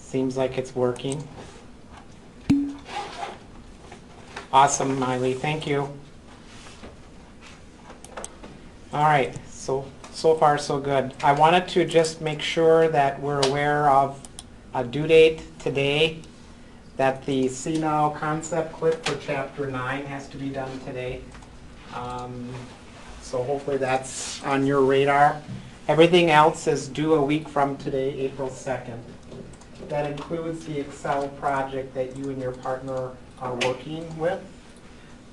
Seems like it's working. Awesome, Miley. Thank you. All right. So far so good. I wanted to just make sure that we're aware of a due date today, that the See Now concept clip for Chapter 9 has to be done today. So hopefully that's on your radar. Everything else is due a week from today, April 2nd. That includes the Excel project that you and your partner are working with.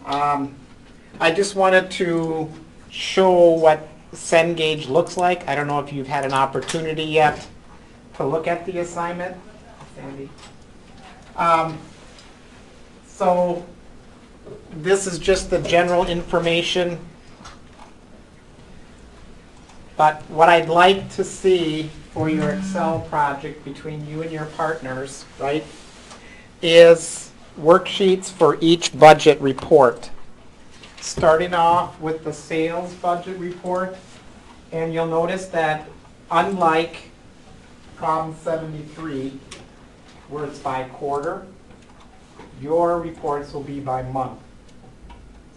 I just wanted to show what Cengage looks like. I don't know if you've had an opportunity yet to look at the assignment. Sandy. So this is just the general information. But what I'd like to see for your Excel project between you and your partners, right, is worksheets for each budget report. Starting off with the sales budget report, and you'll notice that unlike problem 73, where it's by quarter, your reports will be by month.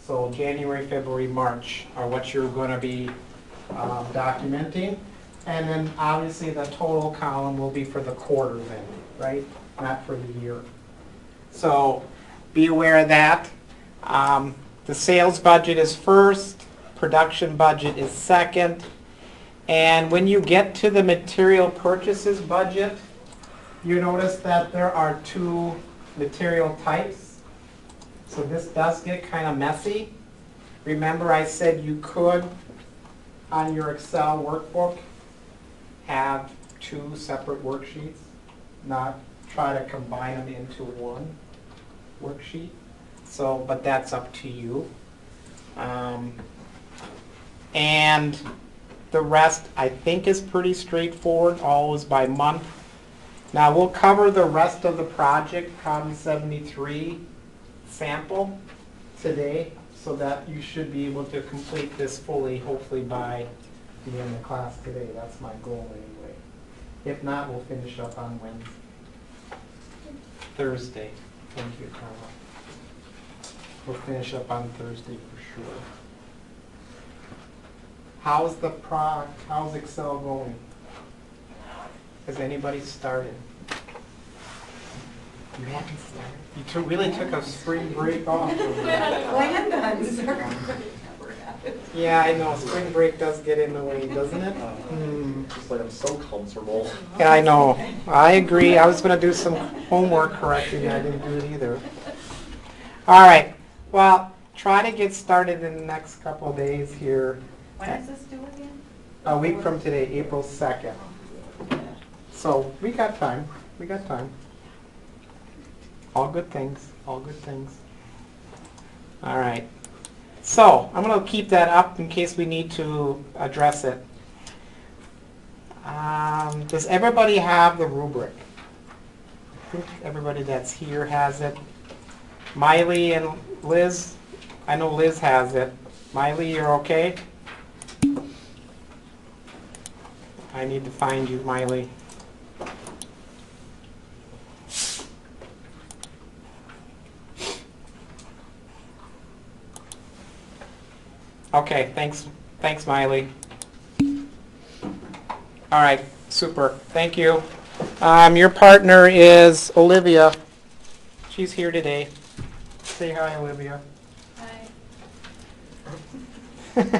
So January, February, March are what you're going to be documenting. And then obviously the total column will be for the quarter then, right? Not for the year. So be aware of that. The sales budget is first, production budget is second. And when you get to the material purchases budget, you notice that there are two material types. So this does get kind of messy. Remember I said you could, on your Excel workbook, have two separate worksheets, not try to combine them into one worksheet. So, but that's up to you. And the rest, I think, is pretty straightforward, always by month. Now, we'll cover the rest of the project, problem 73 sample today, so that you should be able to complete this fully, hopefully by the end of class today. That's my goal anyway. If not, we'll finish up on Wednesday. Thursday. Thank you, Carla. We'll finish up on Thursday for sure. How's Excel going? Has anybody started? You haven't started? You really took a spring break off. Planned on, sir. Yeah, I know. Spring break does get in the way, doesn't it? Just like I'm so comfortable. Yeah, I know. I agree. I was going to do some homework correcting. I didn't do it either. All right. Well, try to get started in the next couple of days here. When is this due again? A week from today, April 2nd. So we got time. We got time. All good things. All good things. All right. So I'm going to keep that up in case we need to address it. Does everybody have the rubric? I think everybody that's here has it. Miley and Liz, I know Liz has it. Miley, you're okay? I need to find you, Miley. Okay, thanks, Miley. All right, super. Thank you. Your partner is Olivia. She's here today. Say hi, Olivia. Hi.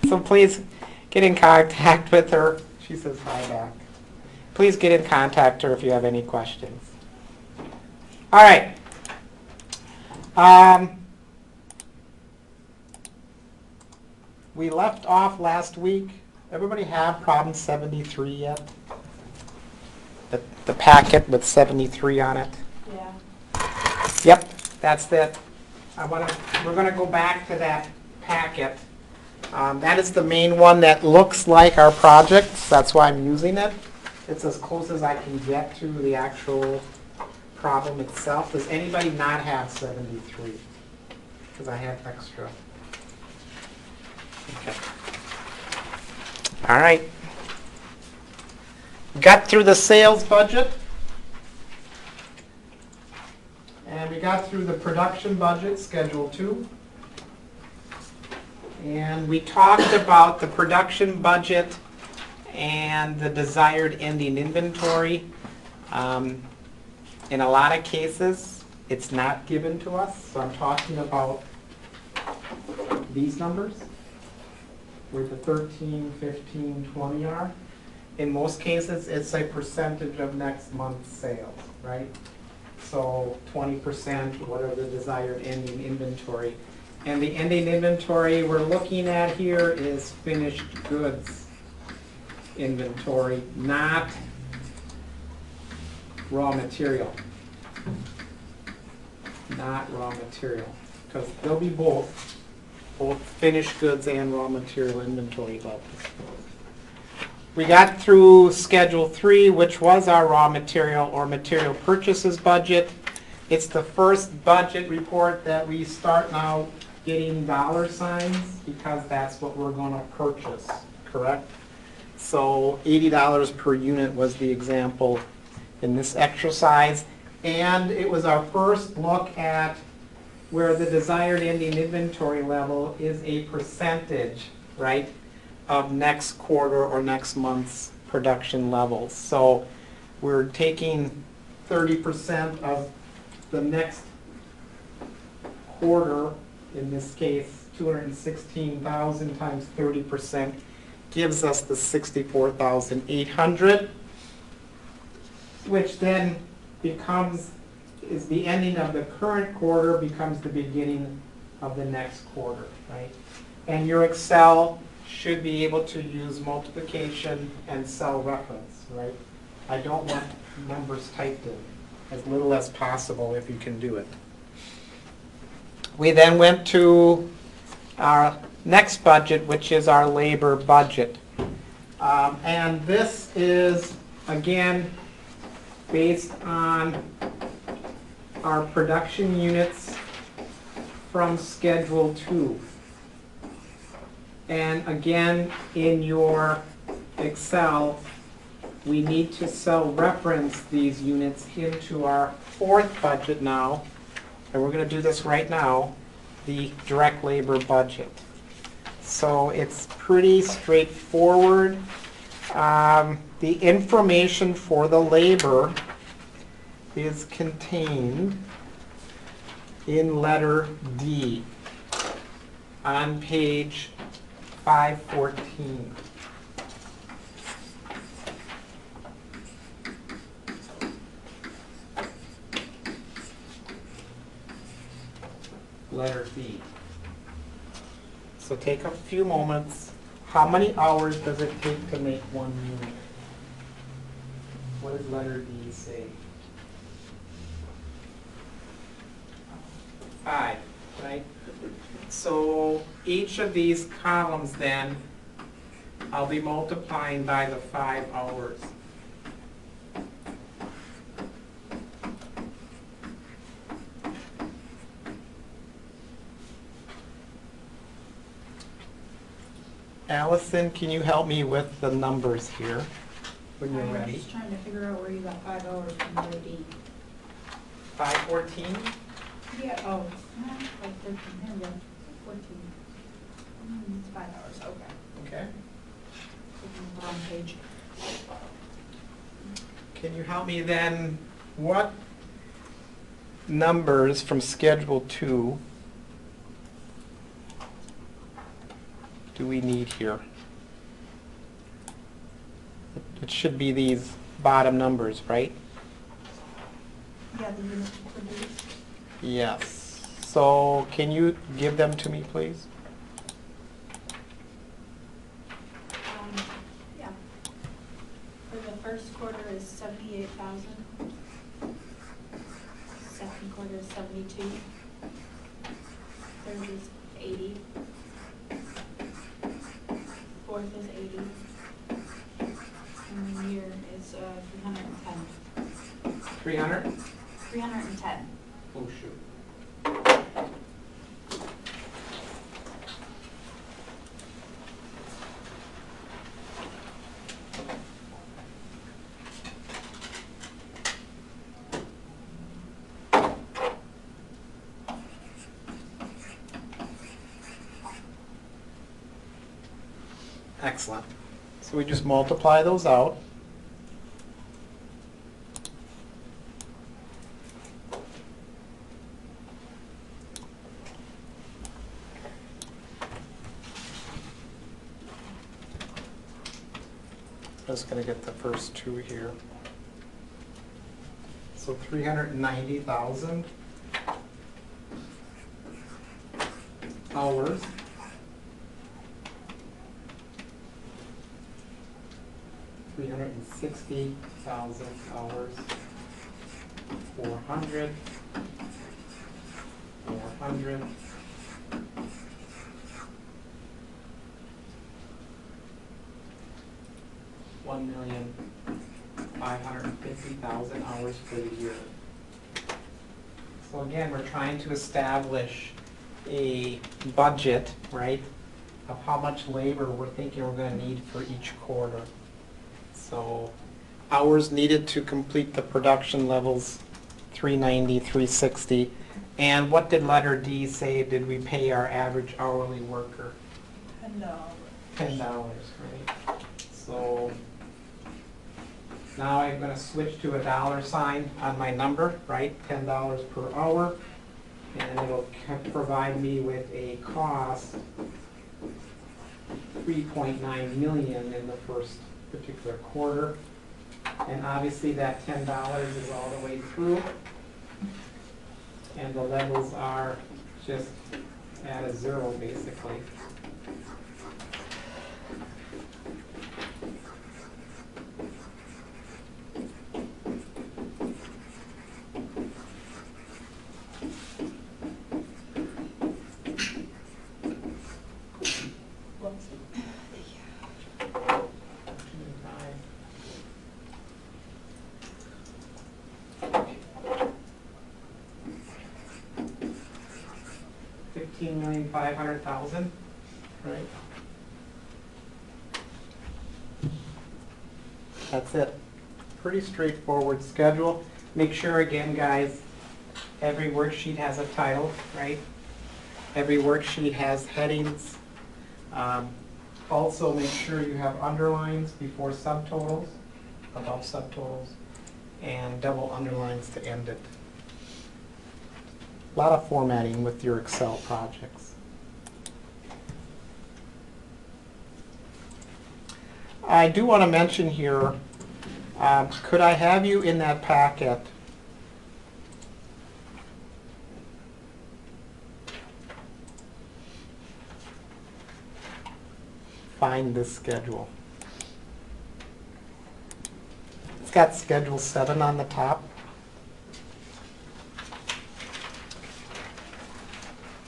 So please get in contact with her. She says hi back. Please get in contact with her if you have any questions. All right. We left off last week. Everybody have problem 73 yet? The packet with 73 on it? Yeah. Yep, that's it. We're going to go back to that packet. That is the main one that looks like our project. That's why I'm using it. It's as close as I can get to the actual problem itself. Does anybody not have 73? Because I have extra. Okay. All right. Got through the sales budget. And we got through the production budget, Schedule 2. And we talked about the production budget and the desired ending inventory. In a lot of cases, it's not given to us, so I'm talking about these numbers, where the 13, 15, 20 are. In most cases, it's a percentage of next month's sales, right? So 20%, whatever the desired ending inventory. And the ending inventory we're looking at here is finished goods inventory, not raw material. Not raw material, because there'll be both finished goods and raw material inventory levels. We got through Schedule 3, which was our raw material or material purchases budget. It's the first budget report that we start now getting dollar signs, because that's what we're going to purchase, correct? So $80 per unit was the example in this exercise. And it was our first look at where the desired ending inventory level is a percentage, right, of next quarter or next month's production levels. So we're taking 30% of the next quarter, in this case 216,000 times 30% gives us the 64,800, which then is the ending of the current quarter, becomes the beginning of the next quarter, right? And your Excel should be able to use multiplication and cell reference, right? I don't want numbers typed in, as little as possible if you can do it. We then went to our next budget, which is our labor budget. And this is, again, based on our production units from Schedule 2. And again, in your Excel, we need to cell reference these units into our fourth budget now, and we're going to do this right now, the direct labor budget. So it's pretty straightforward. The information for the labor is contained in letter D on page 514. Letter D. So take a few moments. How many hours does it take to make one unit? What does letter D say? 5, right? So each of these columns then, I'll be multiplying by the 5 hours. Allison, can you help me with the numbers here when you're I'm ready? just trying to figure out where you got 5 hours from letter D. 514? Yeah, oh, like 13, here we go, 14. It's 5 hours, okay. Okay. Looking at the wrong page. Can you help me then, what numbers from Schedule 2 do we need here? It should be these bottom numbers, right? Yeah, the unit produced. Yes. So can you give them to me, please? Yeah. For the first quarter is 78,000. Second quarter is 72. Third is 80. Fourth is 80. And the year is 310. 300? 310. Oh, shoot. Excellent. So we just multiply those out. Just going to get the first two here. So 390,000 hours. $360,000 hours. 400. 400. $1,550,000 hours for the year. So again, we're trying to establish a budget, right, of how much labor we're thinking we're going to need for each quarter. So hours needed to complete the production levels, 390, 360. And what did letter D say did we pay our average hourly worker? $10, right? So now I'm going to switch to a dollar sign on my number, right? $10 per hour. And it'll provide me with a cost, $3.9 million in the first particular quarter. And obviously that $10 is all the way through. And the levels are just at a zero, basically. $15,500,000, right? That's it. Pretty straightforward schedule. Make sure again, guys, every worksheet has a title, right? Every worksheet has headings. Also make sure you have underlines before subtotals, above subtotals, and double underlines to end it. A lot of formatting with your Excel projects. I do want to mention here, could I have you in that packet find this schedule? It's got Schedule 7 on the top.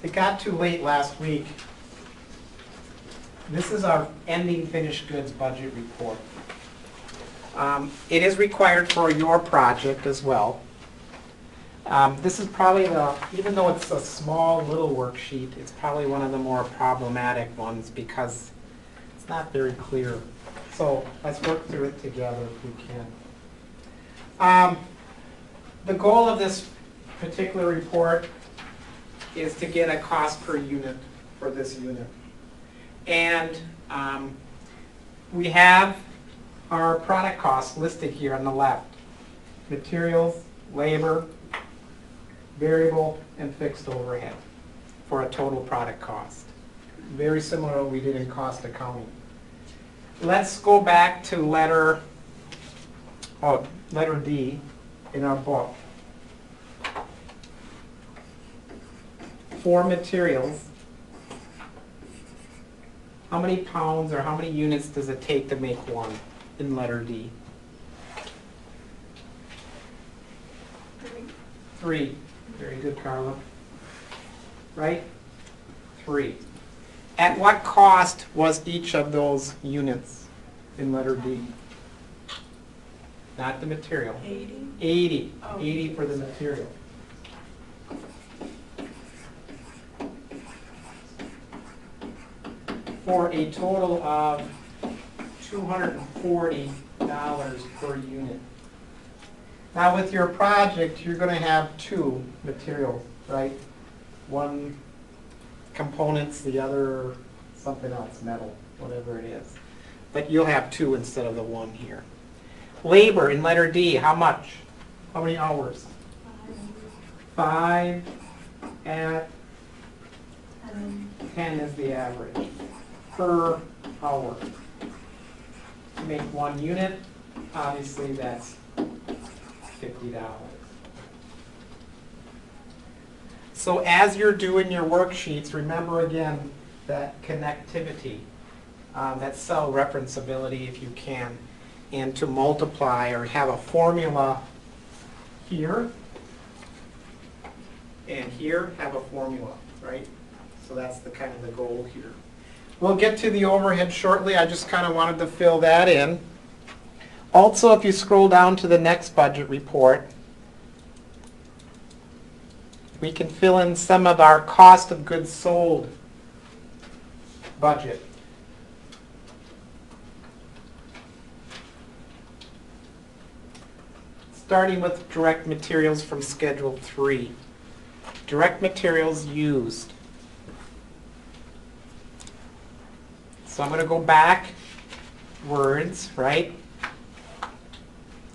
It got too late last week. This is our ending finished goods budget report. It is required for your project as well. This is probably even though it's a small little worksheet, it's probably one of the more problematic ones because it's not very clear. So let's work through it together if we can. The goal of this particular report is to get a cost per unit for this unit. And we have our product costs listed here on the left. Materials, labor, variable, and fixed overhead for a total product cost. Very similar to what we did in cost accounting. Let's go back to letter D in our book. For materials, how many pounds or how many units does it take to make one in letter D? 3. Very good, Carla. Right? 3. At what cost was each of those units in letter D? Not the material. 80? 80. Oh. 80 for the material. For a total of $240 per unit. Now with your project, you're going to have 2 materials, right? One components, the other something else, metal, whatever it is. but you'll have 2 instead of the 1 here. Labor in letter D, how much? How many hours? 5 at 10 is the average per hour. To make 1 unit, obviously that's $50. So as you're doing your worksheets, remember again that connectivity, that cell referenceability if you can, and to multiply or have a formula here, and here have a formula, right? So that's the kind of the goal here. We'll get to the overhead shortly. I just kind of wanted to fill that in. Also, if you scroll down to the next budget report, we can fill in some of our cost of goods sold budget. Starting with direct materials from Schedule 3. Direct materials used. So I'm going to go back words, right,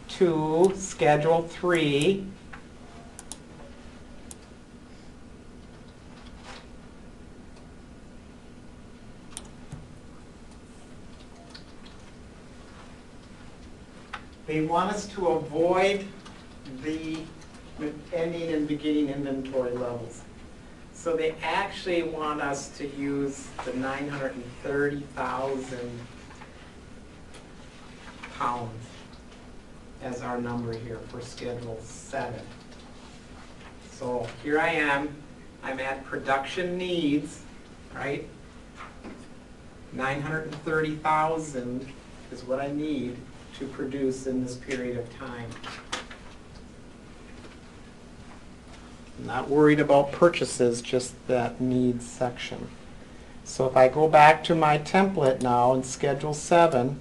to Schedule 3. They want us to avoid the ending and beginning inventory levels. So they actually want us to use the 930,000 pounds as our number here for Schedule 7. So here I am. I'm at production needs, right? 930,000 is what I need to produce in this period of time. I'm not worried about purchases, just that needs section. So if I go back to my template now in Schedule 7,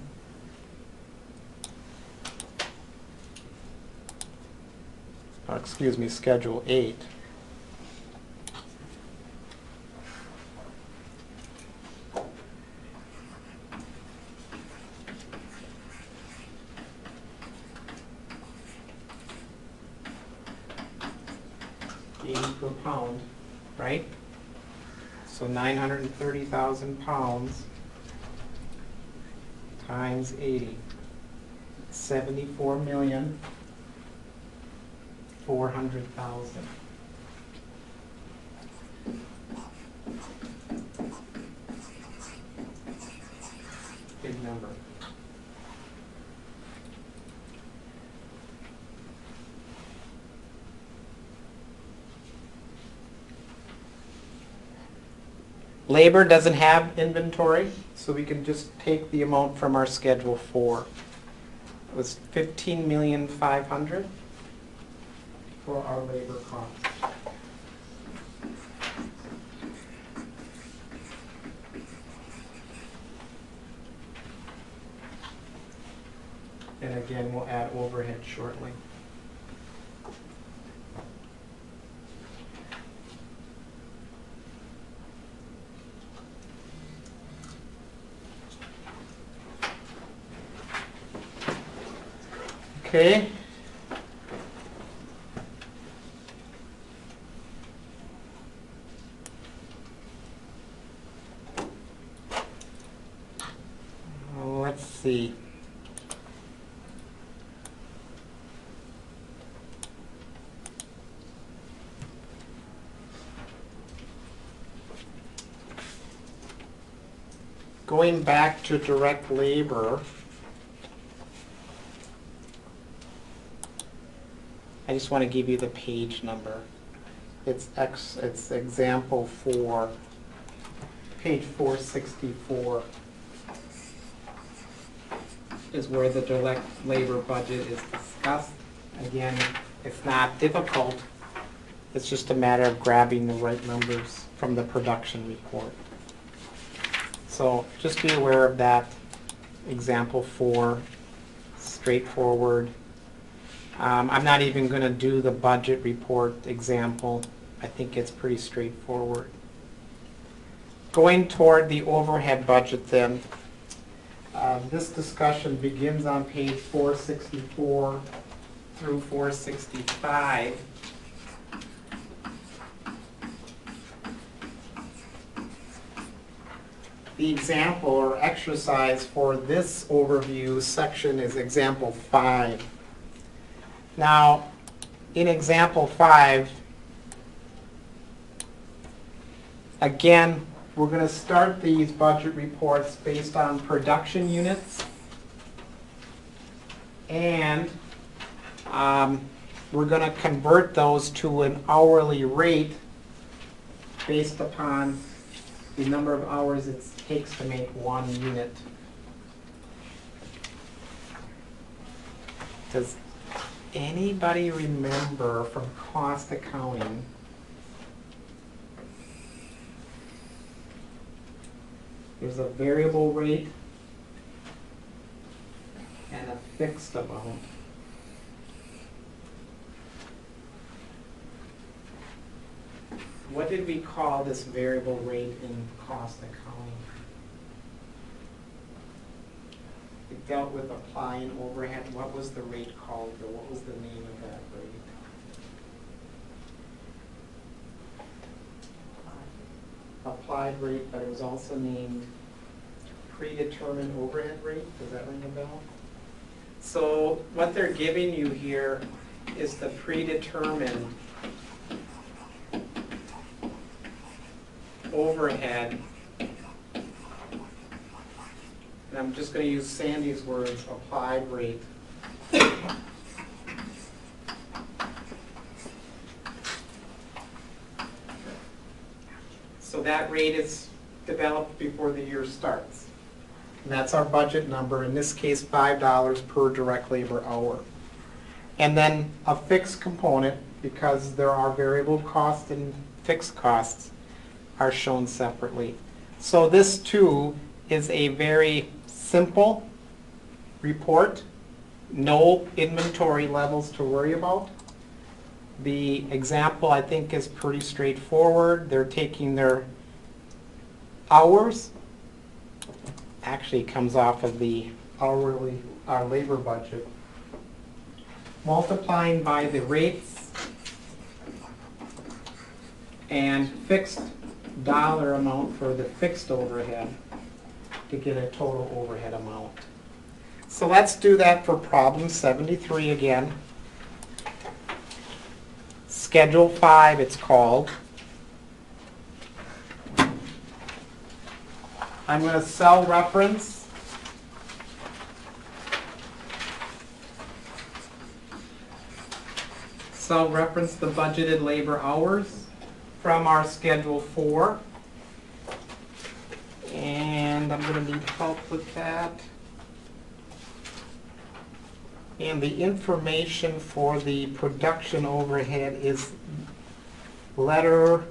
or excuse me, Schedule 8, per pound, right? So 930,000 pounds times 80. 74,400,000. Big number. Labor doesn't have inventory, so we can just take the amount from our Schedule 4. It was 15,500,000 for our labor costs. And again, we'll add overhead shortly. Okay. Let's see. Going back to direct labor, I just want to give you the page number. It's example 4, page 464 is where the direct labor budget is discussed. Again, it's not difficult. It's just a matter of grabbing the right numbers from the production report. So just be aware of that. Example 4, straightforward. I'm not even going to do the budget report example. I think it's pretty straightforward. Going toward the overhead budget then, This discussion begins on page 464 through 465. The example or exercise for this overview section is example 5. Now, in example 5, again, we're going to start these budget reports based on production units, and we're going to convert those to an hourly rate based upon the number of hours it takes to make one unit. Does anybody remember from cost accounting there's a variable rate and a fixed amount? What did we call this variable rate in cost accounting? It dealt with applying overhead. What was the rate called, or what was the name of that rate? Applied rate, but it was also named predetermined overhead rate. Does that ring a bell? So what they're giving you here is the predetermined overhead, and I'm just going to use Sandy's words, applied rate. So that rate is developed before the year starts. And that's our budget number, in this case $5 per direct labor hour. And then a fixed component, because there are variable costs and fixed costs, are shown separately. So this too is a very simple report. No inventory levels to worry about. The example, I think, is pretty straightforward. They're taking their hours, actually comes off of the hourly, our labor budget, multiplying by the rates and fixed dollar amount for the fixed overhead to get a total overhead amount. So let's do that for problem 73 again. Schedule 5 it's called. I'm going to cell reference the budgeted labor hours from our Schedule 4. And I'm going to need help with that. And the information for the production overhead is letter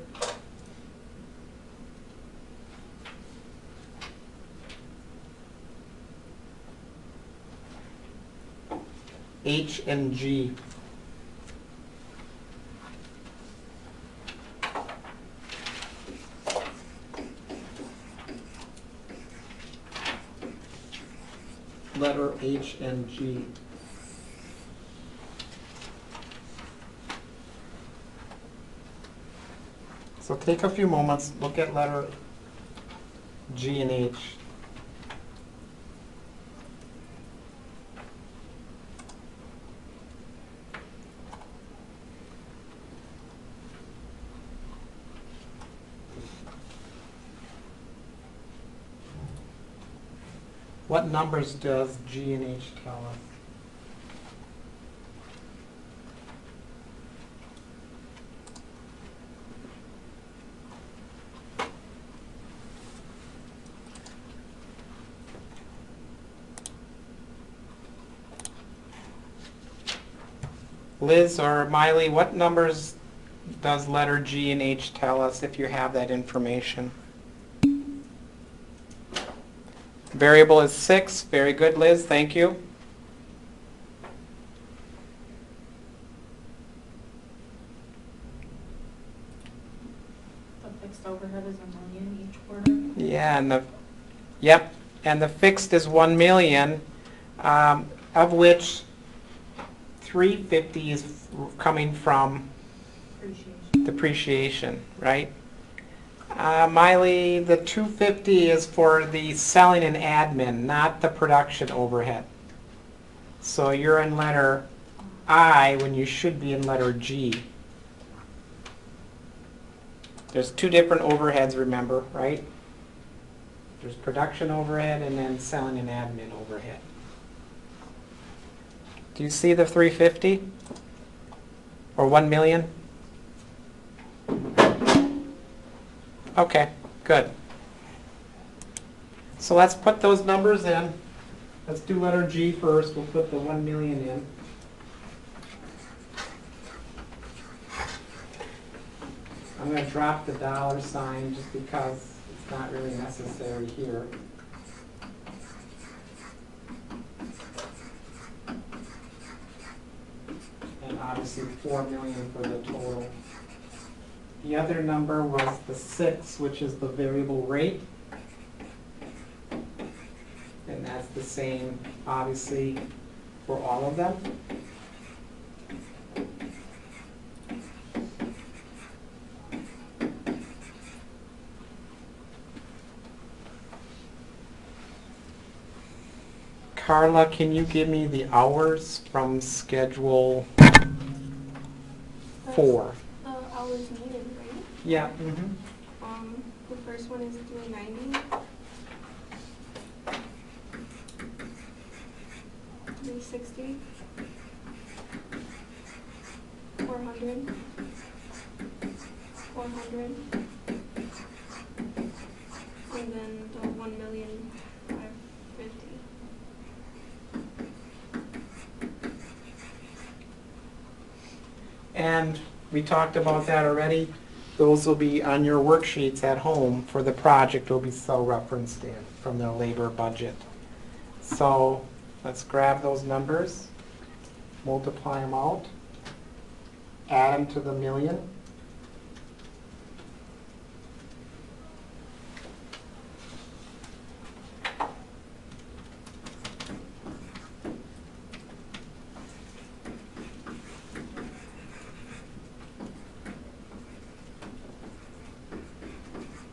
H and G. Letter H and G. So take a few moments, look at letter G and H. What numbers does G and H tell us? Liz or Miley, what numbers does letter G and H tell us if you have that information? Variable is 6. Very good, Liz. Thank you. The fixed overhead is $1 million each quarter. Yeah, and yep, and the fixed is 1 million, of which 350 is coming from Appreciation. depreciation, right? Miley, the 250 is for the selling and admin, not the production overhead. So you're in letter I when you should be in letter G. There's two different overheads, remember, right? There's production overhead and then selling and admin overhead. Do you see the 350? Or 1 million? Okay, good. So let's put those numbers in. Let's do letter G first. We'll put the 1 million in. I'm going to drop the dollar sign just because it's not really necessary here. And obviously 4 million for the total. The other number was the 6, which is the variable rate. And that's the same, obviously, for all of them. Carla, can you give me the hours from schedule 4? The hours needed, right? Yeah. The first one is 390. 360. 400. 400. And then the 1,550,000. And we talked about that already. Those will be on your worksheets at home for the project, will be so referenced in from the labor budget. So let's grab those numbers, multiply them out, add them to the million.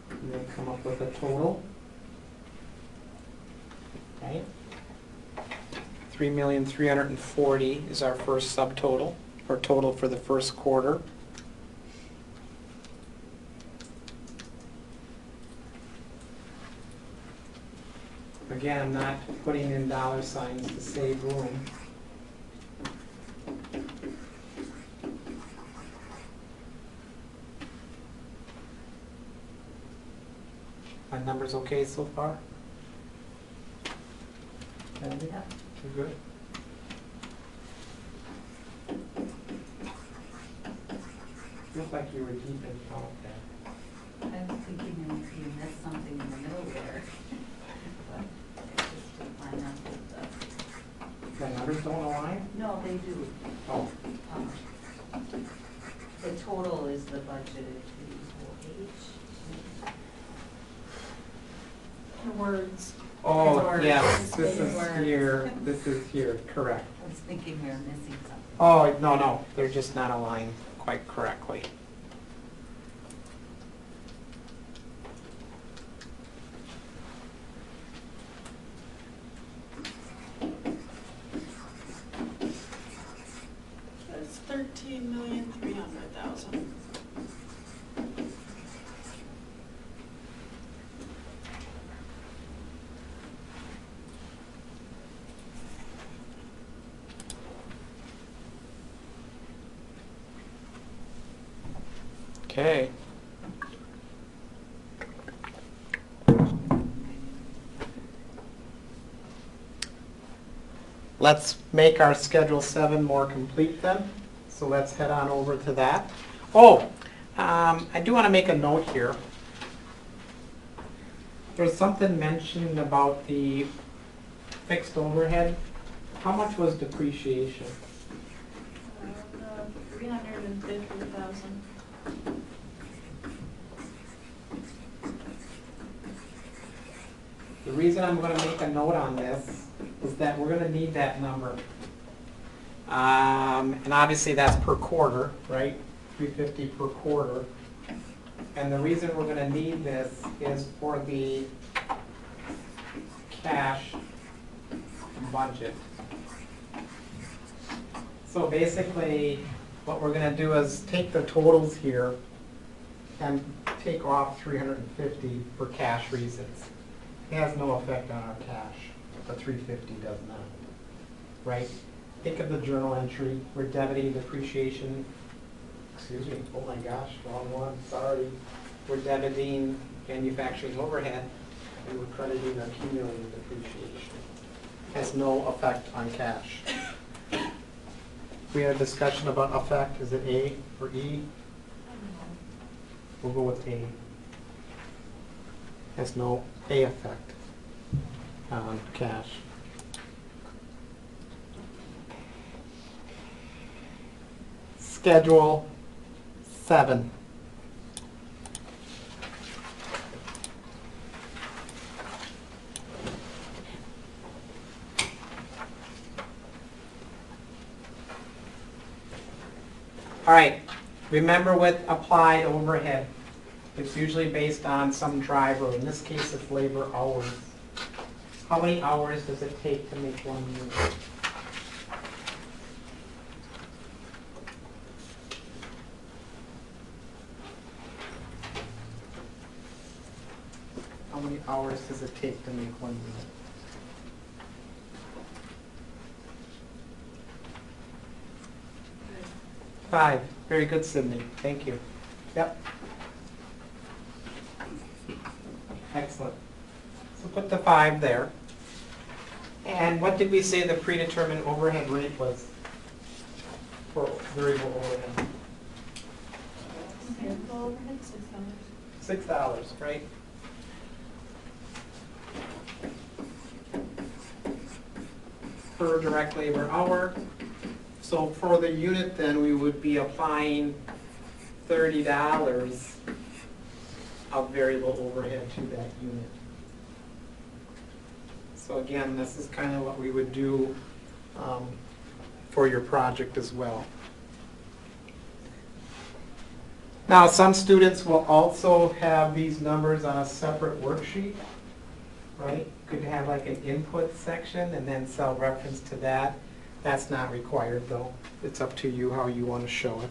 And then come up with a total. Right? 3,340,000 is our first subtotal, or total for the first quarter. Again, I'm not putting in dollar signs to save room. My number's okay so far? Yeah. You're good? Feels like you were deep in thought there. I was thinking you missed something in the middle there. But it's just to line up with The numbers don't align? no, they do. Oh, The total is the budgeted each. The words. oh, Or yes, just this big is words. here, this is here, correct. I was thinking we were missing something. Oh, no, they're just not aligned quite correctly. It's 13,300,000. Okay. Let's make our Schedule 7 more complete then. So let's head on over to that. Oh, I do want to make a note here. There's something mentioned about the fixed overhead. How much was depreciation? 350,000. The reason reason I'm gonna make a note on this is that we're gonna need that number. And obviously that's per quarter, right? 350 per quarter. And the reason we're gonna need this is for the cash budget. So basically, what we're gonna do is take the totals here and take off 350 for cash reasons. It has no effect on our cash, the 350 does not, right? Think of the journal entry, we're debiting depreciation, excuse me, oh my gosh, wrong one, sorry. We're debiting manufacturing overhead, and we're crediting accumulated depreciation. Has no effect on cash. We had a discussion about effect, is it A or E? We'll go with A. Has no A effect on cash. Schedule 7. All right, remember with applied overhead, it's usually based on some driver. In this case, it's labor hours. How many hours does it take to make 1 unit? How many hours does it take to make 1 unit? 5. Very good, Sydney. Thank you. Yep. Excellent. So put the 5 there. And what did we say the predetermined overhead rate was for variable overhead? $6, right? Per direct labor hour. So for the unit then, we would be applying $30 of variable overhead to that unit. So again, this is kind of what we would do for your project as well. Now, some students will also have these numbers on a separate worksheet, right? Could have like an input section and then cell reference to that. That's not required though. It's up to you how you want to show it.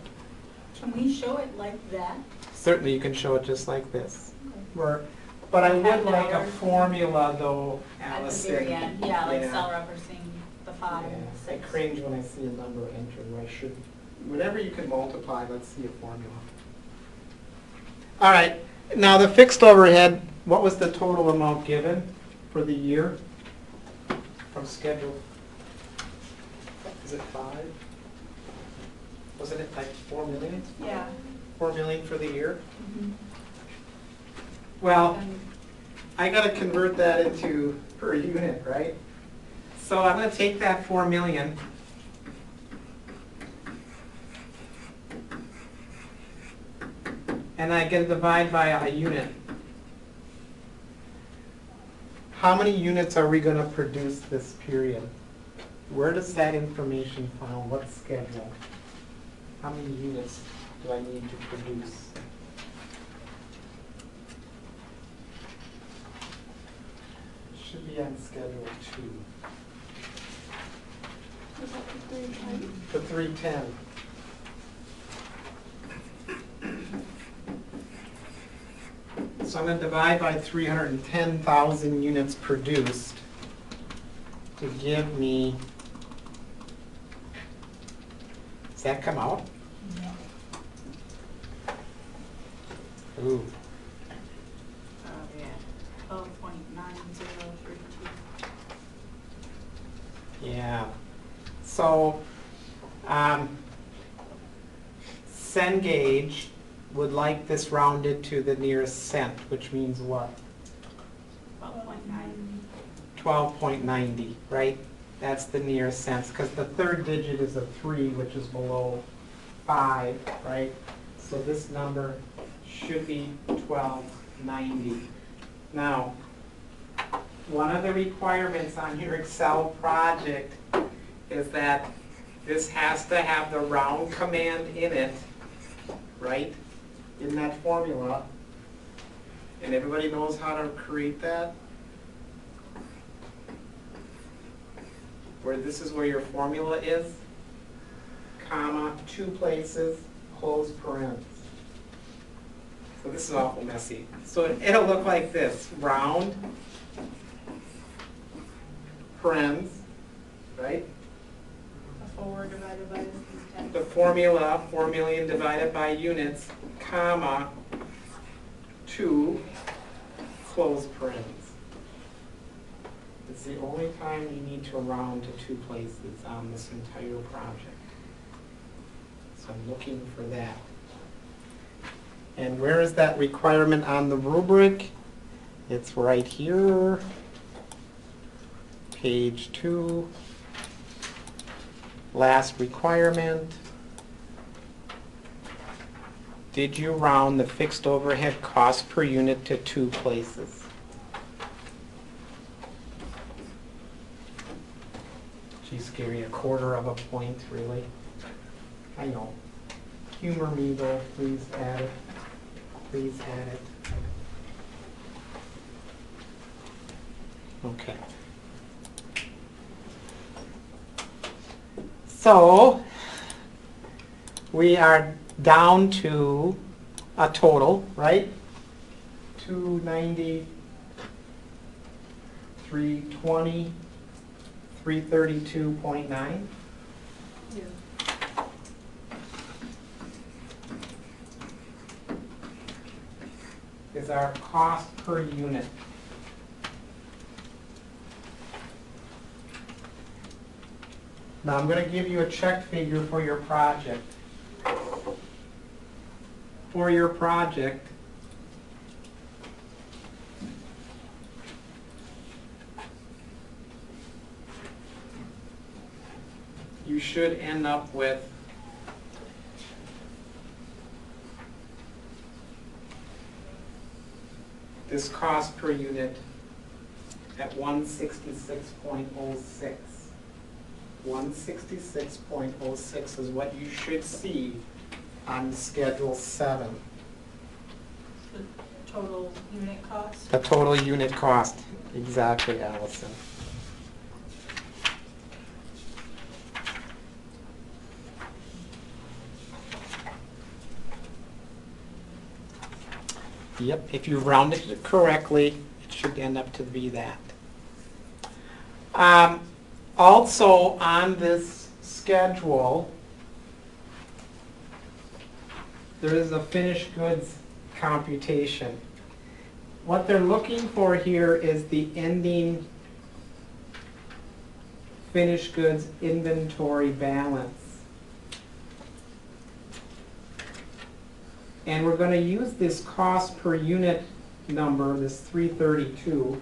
Can we show it like that? Certainly you can show it just like this. But I would like a formula though, At the Allison. very end, yeah, like cell referencing the 5 Yeah, and I 6. cringe when I see a number entered where I should, whatever you can multiply, let's see a formula. All right, now the fixed overhead, what was the total amount given for the year from schedule? Is it 5? Wasn't it like 4 million? Yeah. 4 million for the year? Mhm. Well, And I gotta convert that into per unit, right? So I'm gonna take that 4 million. And I can divide by a unit. How many units are we gonna produce this period? Where does that information found? What schedule? How many units do I need to produce? Should be on schedule 2. Was that the 310? The 310. So I'm going to divide by 310,000 units produced to give me, does that come out? Ooh, Oh, yeah. 12.9032. yeah. So, Cengage would like this rounded to the nearest cent, which means what? 12.9. 12.90, right? That's the nearest cents, because the third digit is a 3, which is below 5, right? So this number should be 12.90. Now, one of the requirements on your Excel project is that this has to have the round command in it, right? In that formula. And everybody knows how to create that? Where this is where your formula is, comma, 2 places, close parentheses. So this is awful messy. So it'll look like this, round, parens, right? A 4 divided by this is 10. The formula, 4 million divided by units, comma, 2, close parens. It's the only time you need to round to 2 places on this entire project. So I'm looking for that. And where is that requirement on the rubric? It's right here, page 2, last requirement. Did you round the fixed overhead cost per unit to 2 places? Geez, Gary, 1/4 of a point, really? I know. Humor me though, please add it. Please add it. Okay. So, we are down to a total, right? 290, 320, 332.9. Yeah. Is our cost per unit. Now I'm going to give you a check figure for your project. For your project, you should end up with this cost per unit at 166.06. 166.06 is what you should see on Schedule 7. The total unit cost. The total unit cost. Exactly, Allison. Yep, if you rounded it correctly, it should end up to be that. Also, on this schedule, there is a finished goods computation. What they're looking for here is the ending finished goods inventory balance. And we're going to use this cost per unit number, this 332.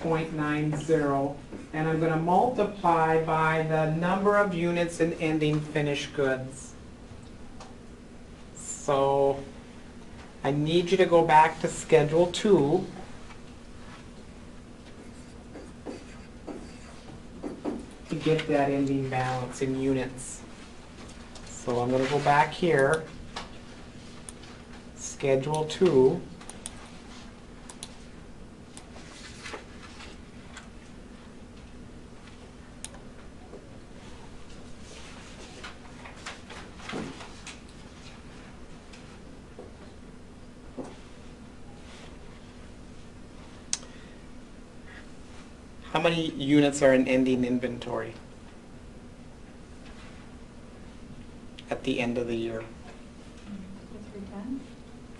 .90, and I'm going to multiply by the number of units in ending finished goods. So I need you to go back to Schedule 2. To get that ending balance in units. So I'm going to go back here, Schedule 2. How many units are in ending inventory at the end of the year? The 310?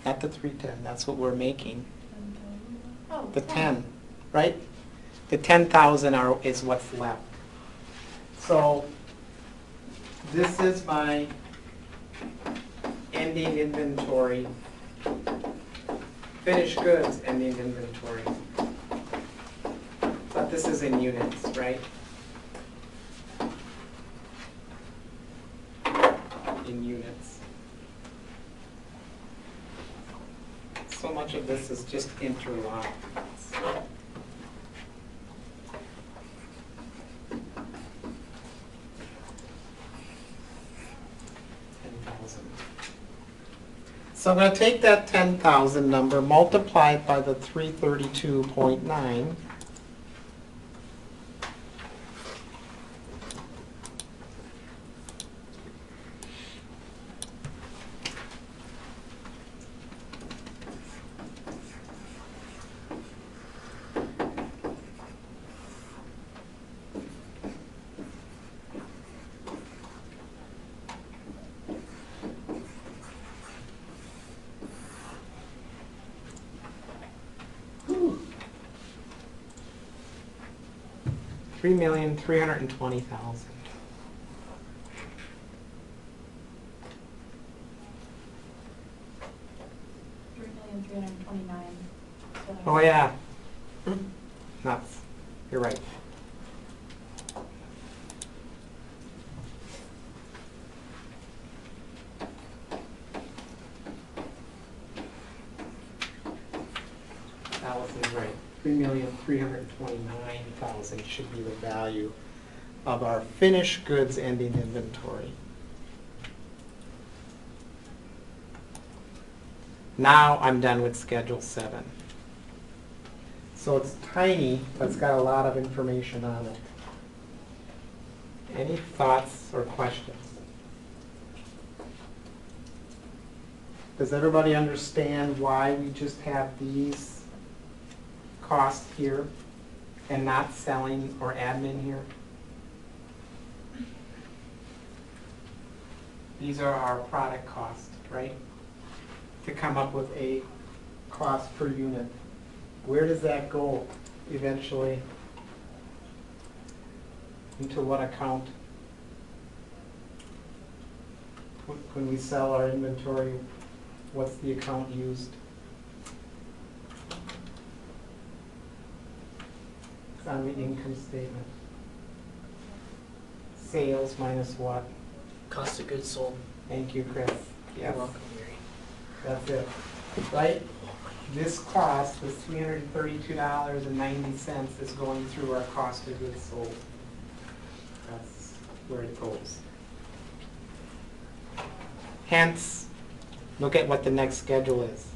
Not the 310, that's what we're making. Oh, The 10, right? The 10,000 is what's left. So this is my ending inventory, finished goods ending inventory. But this is in units, right? In units. of this is just interlocked. 10,000. So I'm going to take that 10,000 number, multiply it by the 332.9. $3,320,000. 3,329. Oh, yeah. Nuts. You're right. Allison's right. 3,329,000 should be the value of our finished goods ending inventory. Now I'm done with Schedule 7. So it's tiny, but it's got a lot of information on it. Any thoughts or questions? Does everybody understand why we just have these costs here and not selling or admin here? These are our product costs, right? To come up with a cost per unit. Where does that go eventually? Into what account? When we sell our inventory, what's the account used? It's on the income statement. Sales minus what? Cost of goods sold. Thank you, Chris. You're Yes, welcome, Mary. that's it. Right? This cost, this $332.90 is going through our cost of goods sold. That's where it goes. Hence, look at what the next schedule is.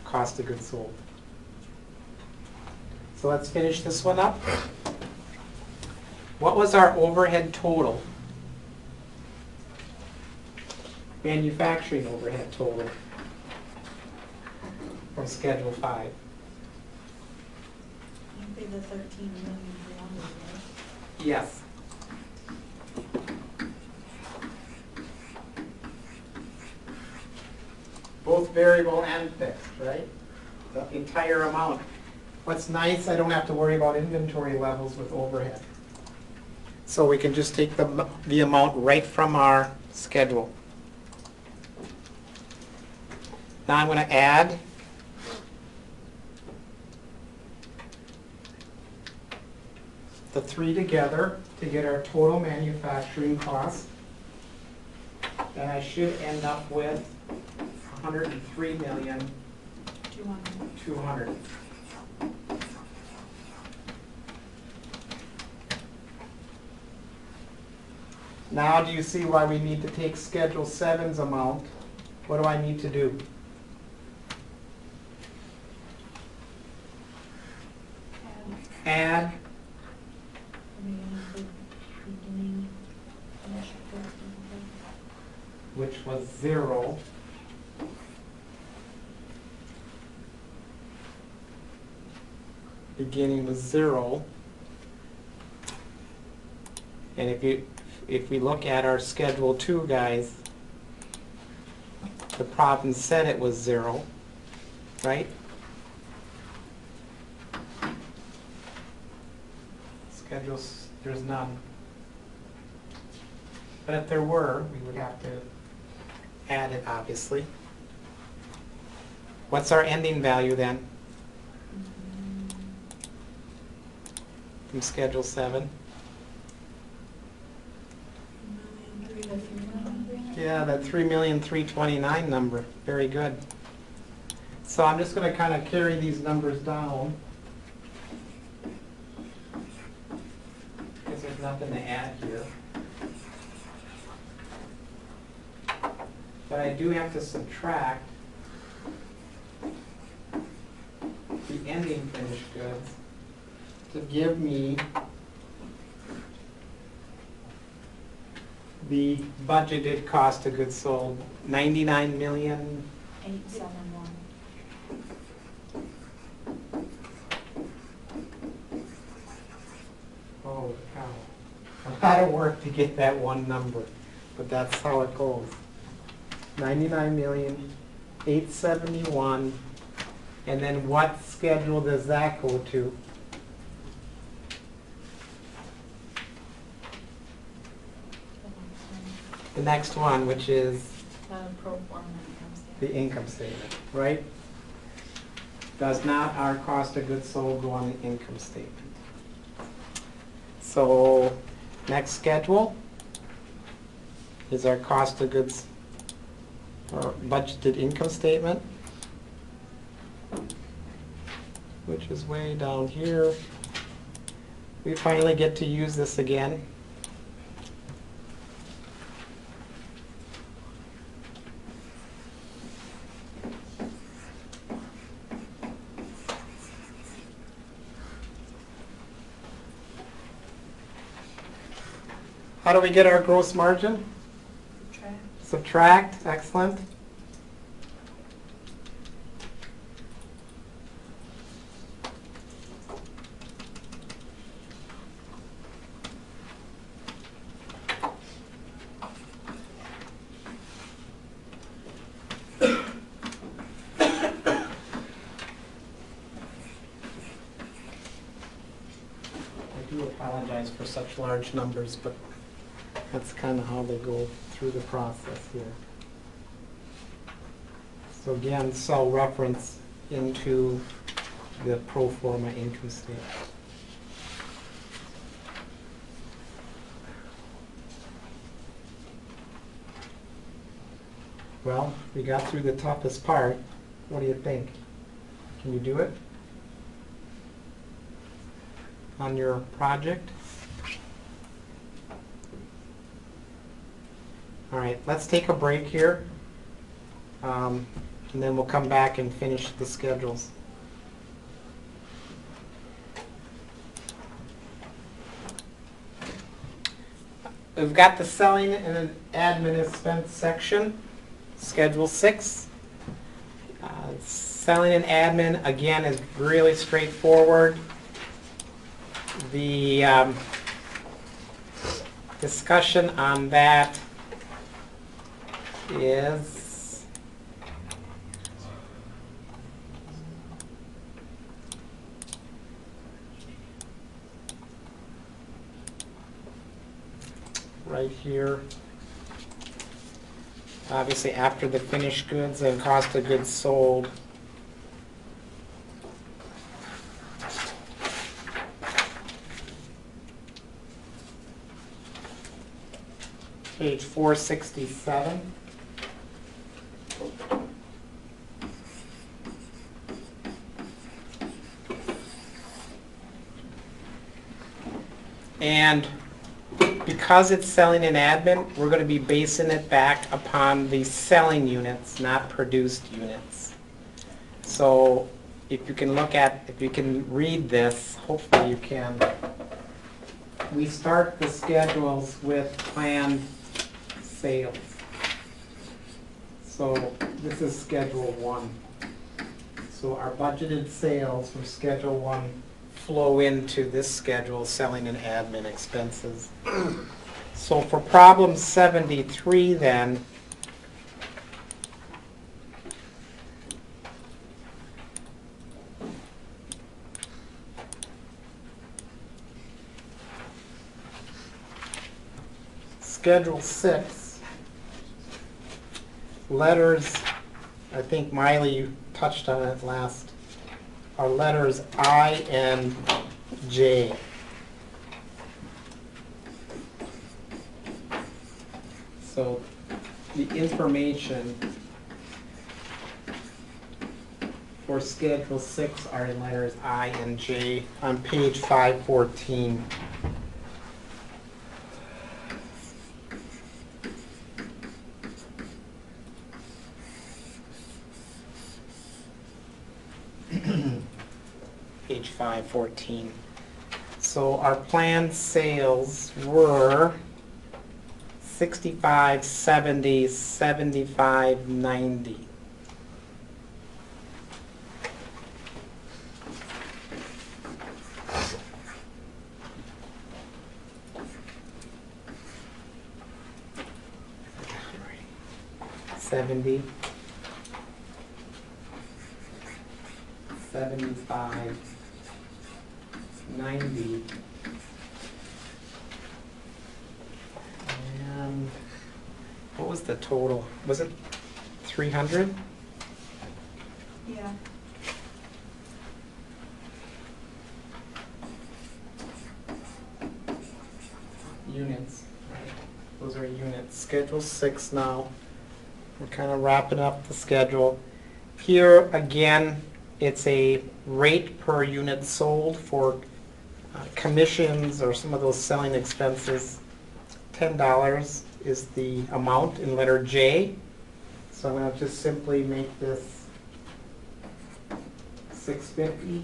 Cost of goods sold. So let's finish this one up. What was our overhead total? Manufacturing overhead total from Schedule 5. You pay the 13,300,000, right? Yes. Both variable and fixed, right? The entire amount. What's nice, I don't have to worry about inventory levels with overhead. So we can just take the amount right from our schedule. Now I'm going to add the three together to get our total manufacturing cost. And I should end up with 103,200,000. Now do you see why we need to take Schedule 7's amount? What do I need to do? Add which was 0. Beginning with 0. And if we look at our Schedule 2, guys, the problem said it was 0, right? Schedules, there's none. But if there were, we would have to add it, obviously. What's our ending value then? From Schedule 7? Yeah, that 3,329,000 number, very good. So I'm just gonna kind of carry these numbers down. Because there's nothing to add here. But I do have to subtract the ending finished goods to give me the budgeted cost of goods sold, 99 million. 871. Oh, cow. A lot of work to get that one number, but that's how it goes. 99,871,000, and then what schedule does that go to? The next one, which is The pro forma income statement. the income statement, right? Does not our cost of goods sold go on the income statement? So, next schedule is our cost of goods, or budgeted income statement, which is way down here. We finally get to use this again. How do we get our gross margin? Subtract, excellent. I do apologize for such large numbers, but that's kind of how they go through the process here. So again, cell reference into the pro forma income statement. Well, we got through the toughest part. What do you think? Can you do it on your project? All right, let's take a break here, and then we'll come back and finish the schedules. We've got the selling and admin expense section, Schedule 6. Selling and admin, again, is really straightforward. The discussion on that is right here. Obviously, after the finished goods and cost of goods sold. Page 467. And because it's selling and admin, we're going to be basing it back upon the selling units, not produced units. So if you can read this, hopefully you can. We start the schedules with planned sales. So this is Schedule 1. So our budgeted sales from Schedule 1 flow into this schedule, selling and admin expenses. So for problem 73 then, Schedule 6, letters, I think Miley, you touched on it last, are letters I and J. So the information for Schedule 6 are in letters I and J on page 514. Page 514. So our planned sales were 65, 70, 75, 90. $70, 75, 90. And what was the total? Was it 300? Yeah. Units, right? Those are units. Schedule 6 now. We're kind of wrapping up the schedule. Here, again, it's a rate per unit sold for commissions or some of those selling expenses. $10 is the amount in letter J. So I'm going to just simply make this $650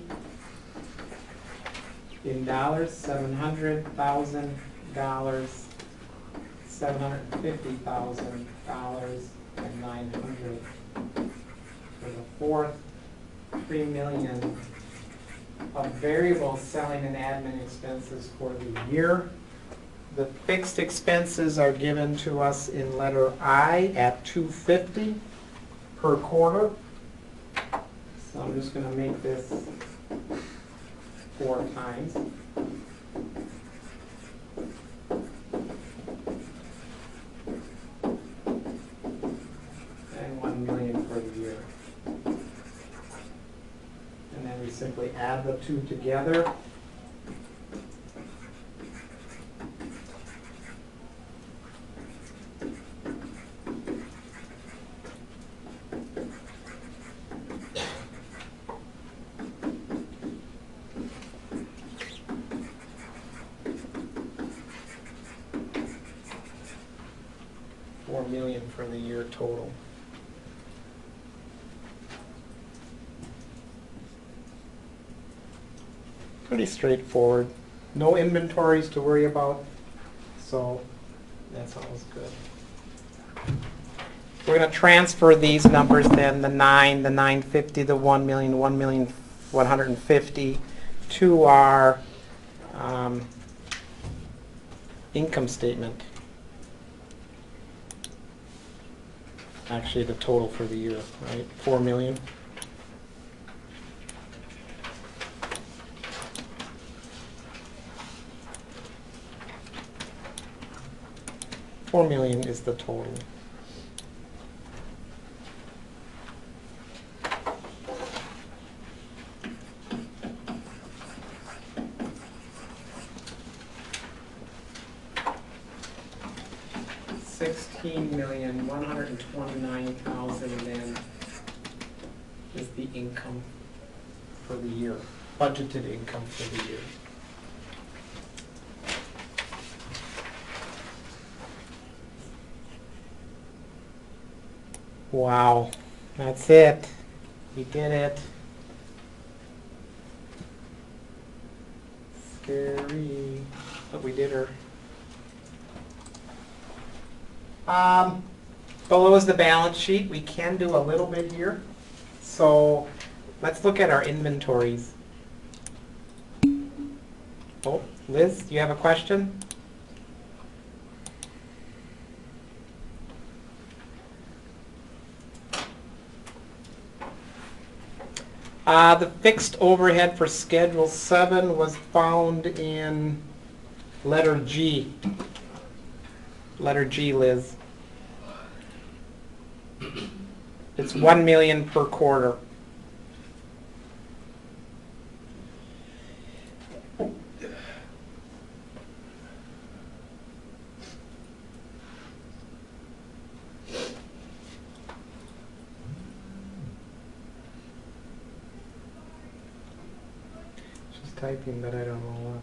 in dollars, $700,000, $750,000, and $900 for the fourth. $3 million of variable selling and admin expenses for the year. The fixed expenses are given to us in letter I at $250 per quarter. So I'm just going to make this 4 times. And $1 million for the year. And then we simply add the two together. $4 million for the year total. Pretty straightforward. No inventories to worry about, so that's always good. We're going to transfer these numbers then, the 9, the 950, the 1 million, 1,150,000 to our income statement. Actually, the total for the year, right? 4 million. $4 million is the total. $16,129,000 then is the income for the year, budgeted income for the year. Wow, that's it. We did it. Scary, but we did her. Below is the balance sheet. We can do a little bit here. So let's look at our inventories. Oh, Liz, do you have a question? The fixed overhead for Schedule 7 was found in letter G. Letter G, Liz. It's 1 million per quarter. typing, but I don't know what.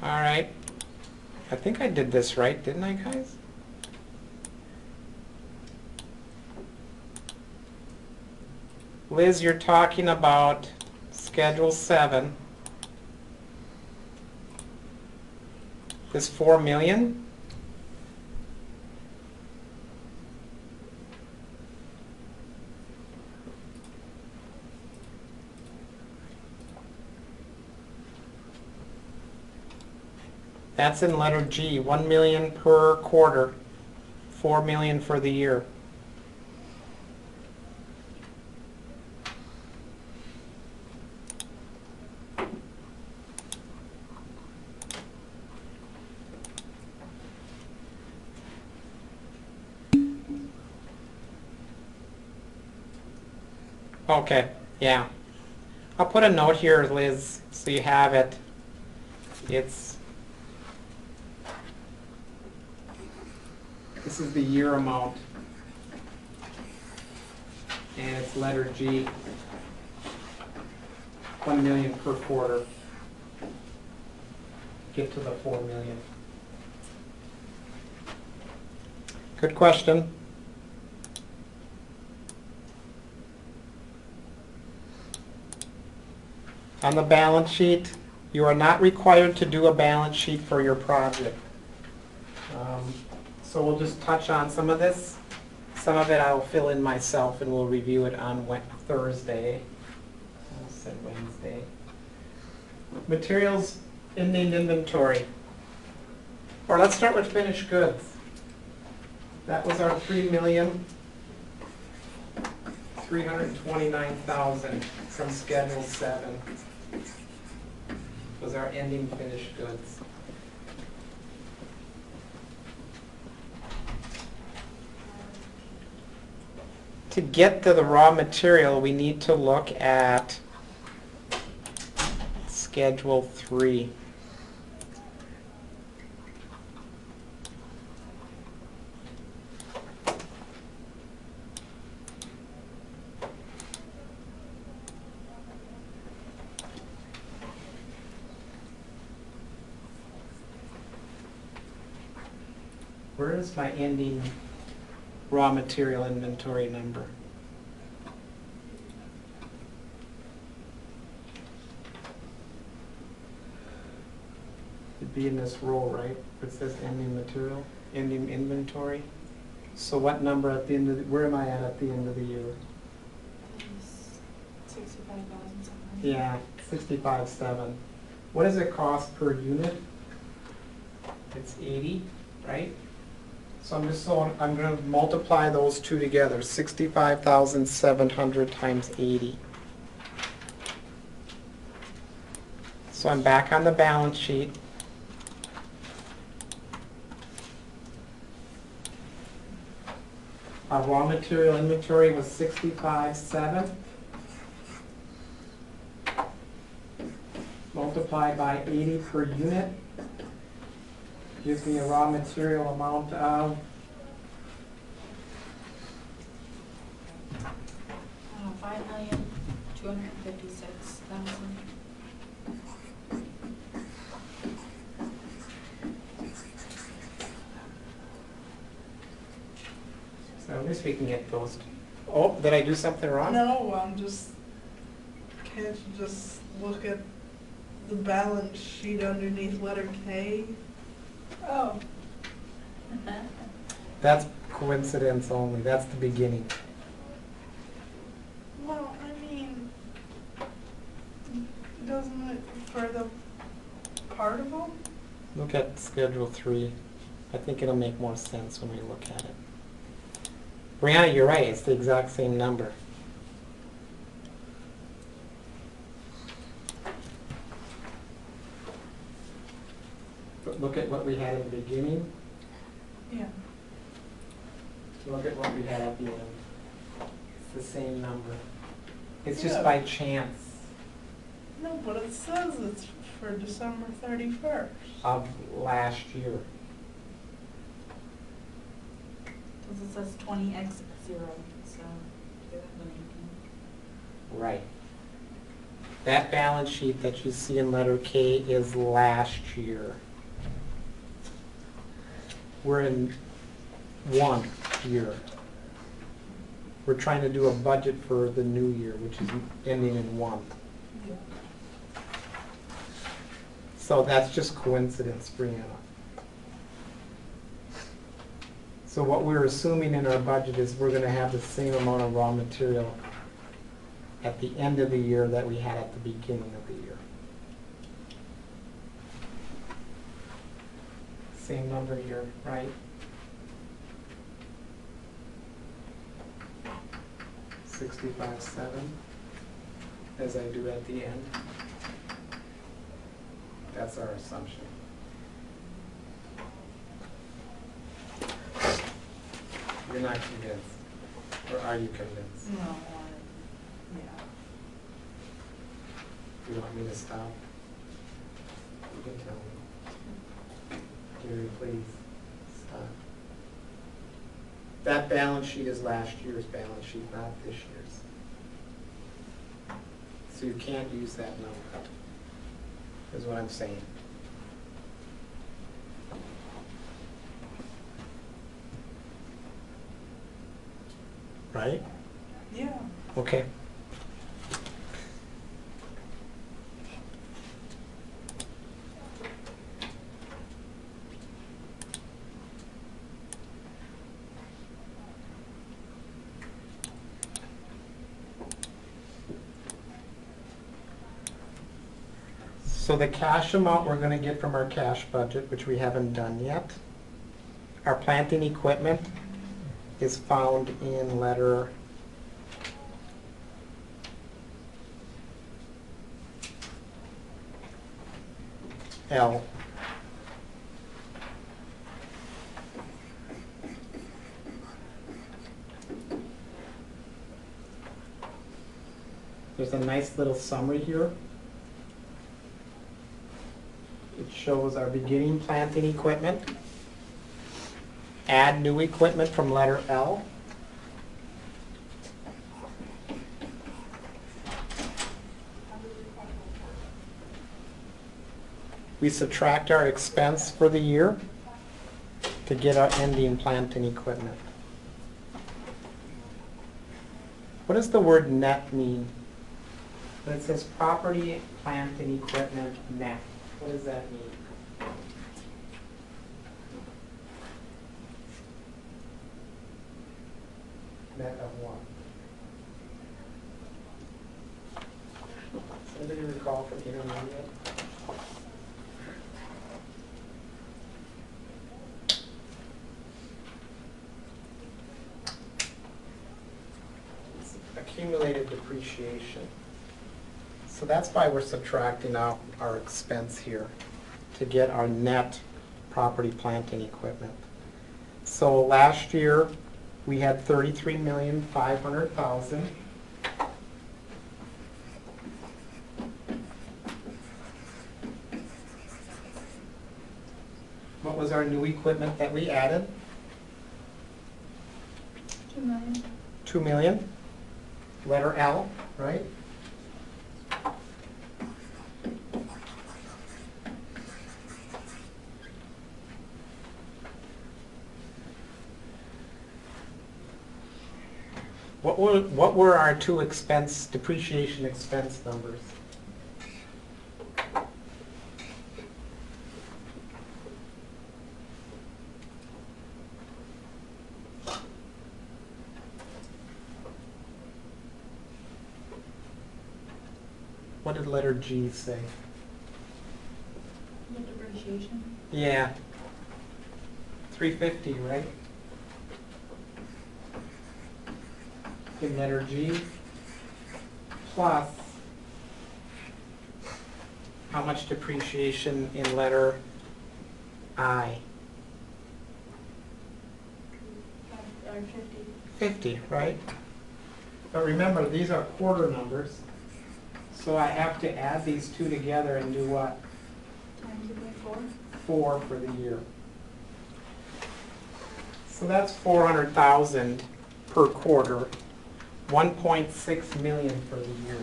All right. I think I did this right, didn't I, guys? Liz, you're talking about Schedule 7. This 4 million? That's in letter G, 1 million per quarter, 4 million for the year. Okay, yeah. I'll put a note here, Liz, so you have it. This is the year amount. And it's letter G. 1 million per quarter. Get to the 4 million. Good question. On the balance sheet, you are not required to do a balance sheet for your project. So we'll just touch on some of this. Some of it I'll fill in myself and we'll review it on Thursday. I said Wednesday. Materials ending inventory. Or let's start with finished goods. That was our 3,329,000 from Schedule 7. Was our ending finished goods. To get to the raw material, we need to look at Schedule 3. Where is my ending raw material inventory number? It'd be in this row, right? It says ending material, ending inventory. So what number at the end of where am I at the end of the year? 65,700. Yeah, 65.7. What does it cost per unit? It's 80, right? So I'm going to multiply those two together. 65,700 times 80. So I'm back on the balance sheet. Our raw material inventory was 65.7. Multiplied by 80 per unit. Gives me a raw material amount of 5,256,000. So at least we can get those. Oh, did I do something wrong? No, can't you just look at the balance sheet underneath letter K? Oh. That's coincidence only. That's the beginning. Well, I mean, doesn't it for the particle? Look at Schedule 3. I think it'll make more sense when we look at it. Brianna, you're right. It's the exact same number. But look at what we had at the beginning. Yeah. Look at what we had at the end. It's the same number. It's just Yeah. by chance. No, but it says it's for December 31st. of last year. Because it says 20x 0, so you have an 18. Right. That balance sheet that you see in letter K is last year. We're in 1 year. We're trying to do a budget for the new year, which is ending in 1. Yeah. So that's just coincidence, Brianna. So what we're assuming in our budget is we're gonna have the same amount of raw material at the end of the year that we had at the beginning of the year. Same number here, right? 65.7, as I do at the end. That's our assumption. You're not convinced, or are you convinced? No, yeah. You want me to stop? You can tell me. Gary, please, stop. That balance sheet is last year's balance sheet, not this year's. So you can't use that number, is what I'm saying. Right? Yeah. Okay. So the cash amount we're gonna get from our cash budget, which we haven't done yet, our planting equipment is found in letter L. There's a nice little summary here. It shows our beginning planting equipment. Add new equipment from letter L. We subtract our expense for the year to get our ending planting equipment. What does the word net mean? When it says property, plant, and equipment net, what does that mean? Net of what? Does anybody recall from intermediate? It's accumulated depreciation. So that's why we're subtracting out our expense here to get our net property, plant, and equipment. So last year, we had 33,500,000. What was our new equipment that we added? 2 million. 2 million. Letter L, right? What were our two depreciation expense numbers? What did letter G say? The depreciation. Yeah. 350, right? In letter G, plus how much depreciation in letter I? 50. 50, right? But remember, these are quarter numbers, so I have to add these two together and do what? 4 for the year. So that's 400,000 per quarter, 1.6 million for the year.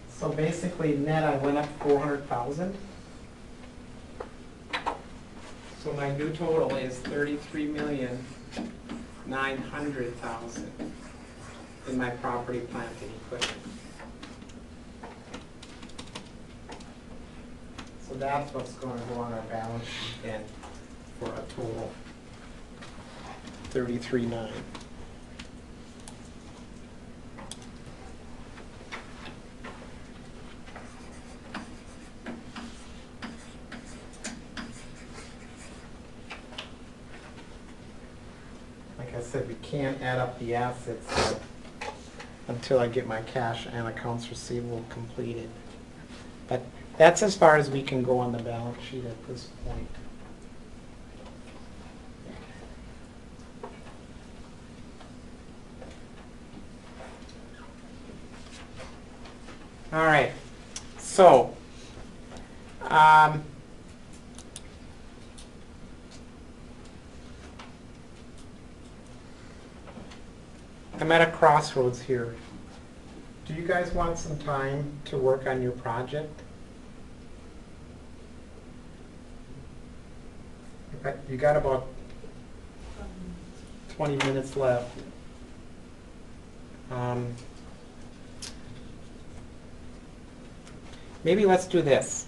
So basically net I went up 400,000. So my new total is 33,900,000 in my property, plant, and equipment. So that's what's going to go on our balance sheet then for a total 33,900,000. Like I said, we can't add up the assets until I get my cash and accounts receivable completed. But that's as far as we can go on the balance sheet at this point. All right, so I'm at a crossroads here. Do you guys want some time to work on your project? You got about 20 minutes left. Maybe let's do this.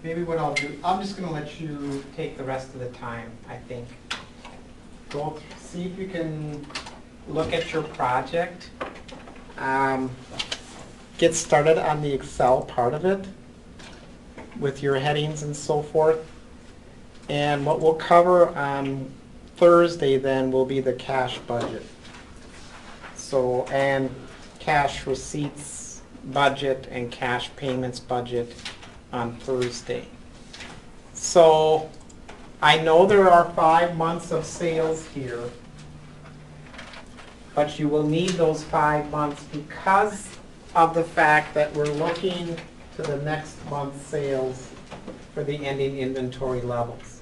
Maybe what I'll do, I'm just going to let you take the rest of the time, I think. Go see if you can look at your project. Get started on the Excel part of it with your headings and so forth. And what we'll cover on Thursday then will be the cash budget. So, and cash receipts budget and cash payments budget on Thursday. So I know there are 5 months of sales here, but you will need those 5 months because of the fact that we're looking to the next month's sales for the ending inventory levels.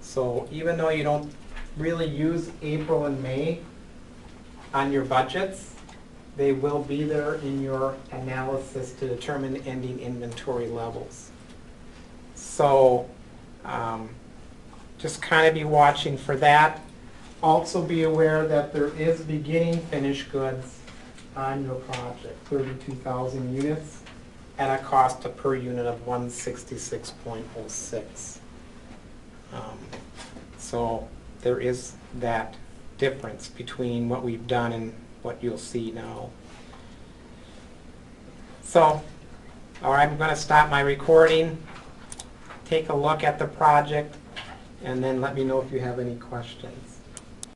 So even though you don't really use April and May on your budgets, they will be there in your analysis to determine the ending inventory levels. So just kind of be watching for that. Also be aware that there is beginning finished goods on your project, 32,000 units at a cost per unit of $166.06. So there is that difference between what we've done and what you'll see now. So, all right, I'm going to stop my recording, take a look at the project, and then let me know if you have any questions.